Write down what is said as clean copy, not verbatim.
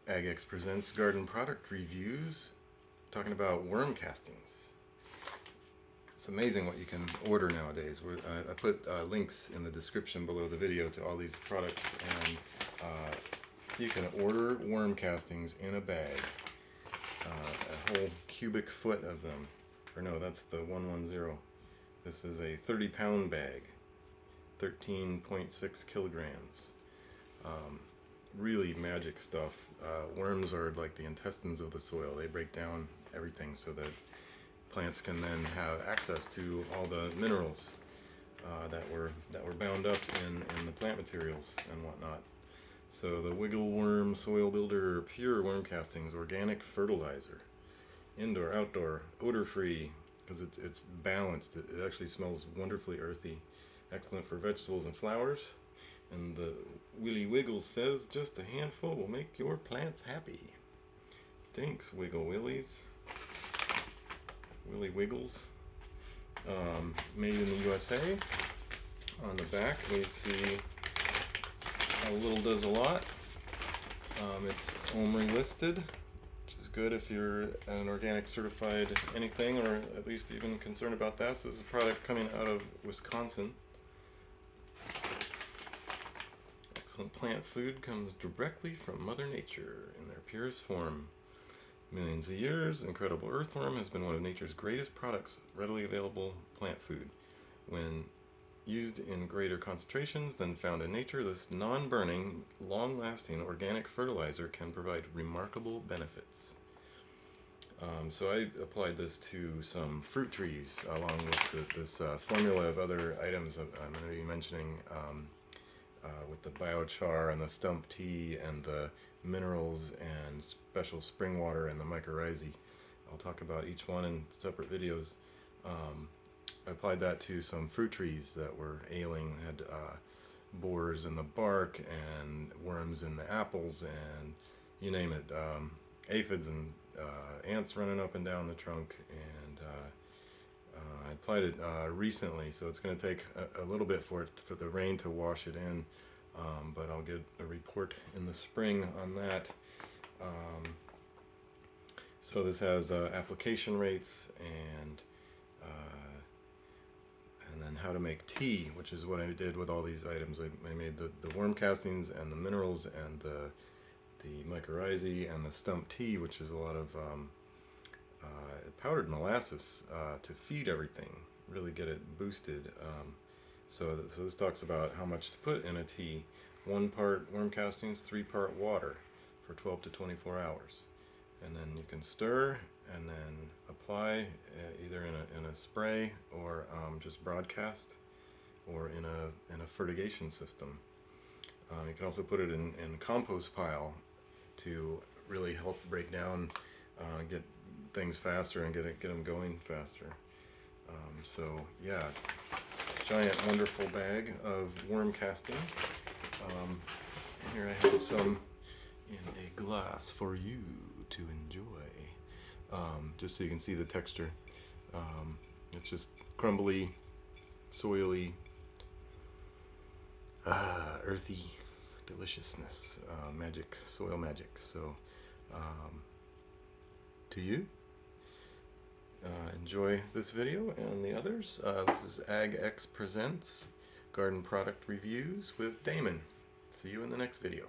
AgX presents garden product reviews, talking about worm castings. It's amazing what you can order nowadays. I put links in the description below the video to all these products, and you can order worm castings in a bag, a whole cubic foot of them. Or no, that's the 110. This is a 30-pound bag, 13.6 kilograms. Really magic stuff. Worms are like the intestines of the soil. They break down everything so that plants can then have access to all the minerals that were bound up in the plant materials and whatnot. So the Wiggle Worm Soil Builder Pure Worm Castings Organic Fertilizer, indoor, outdoor, odor-free, because it's balanced. It actually smells wonderfully earthy, excellent for vegetables and flowers. And the Willy Wiggles says just a handful will make your plants happy. Thanks, Wiggle Willies. Willy Wiggles. Made in the USA. On the back we see a little does a lot. It's OMRI-listed, which is good if you're an organic certified anything, or at least even concerned about that. So this is a product coming out of Wisconsin. Excellent plant food comes directly from Mother Nature in their purest form. Millions of years, incredible earthworm has been one of nature's greatest products, readily available plant food. When used in greater concentrations than found in nature, this non-burning, long-lasting organic fertilizer can provide remarkable benefits. So I applied this to some fruit trees along with this formula of other items I'm going to be mentioning, with the biochar and the stump tea and the minerals and special spring water and the mycorrhizae. I'll talk about each one in separate videos. I applied that to some fruit trees that were ailing, had borers in the bark and worms in the apples and you name it, aphids and ants running up and down the trunk. And I applied it recently, so it's going to take a little bit for the rain to wash it in, but I'll get a report in the spring on that. So this has application rates and then how to make tea, which is what I did with all these items. I made the worm castings and the minerals and the mycorrhizae and the stump tea, which is a lot of powdered molasses to feed everything, really get it boosted. So this talks about how much to put in a tea. 1 part worm castings, 3 part water for 12 to 24 hours. And then you can stir and then apply either in a spray or just broadcast, or in a fertigation system. You can also put it in compost pile to really help break down, get things faster and get them going faster. So yeah, giant wonderful bag of worm castings. Here I have some in a glass for you to enjoy, just so you can see the texture. It's just crumbly, soily, earthy deliciousness, magic, soil magic. So to you, enjoy this video and the others. This is AgX Presents Garden Product Reviews with Damon. See you in the next video.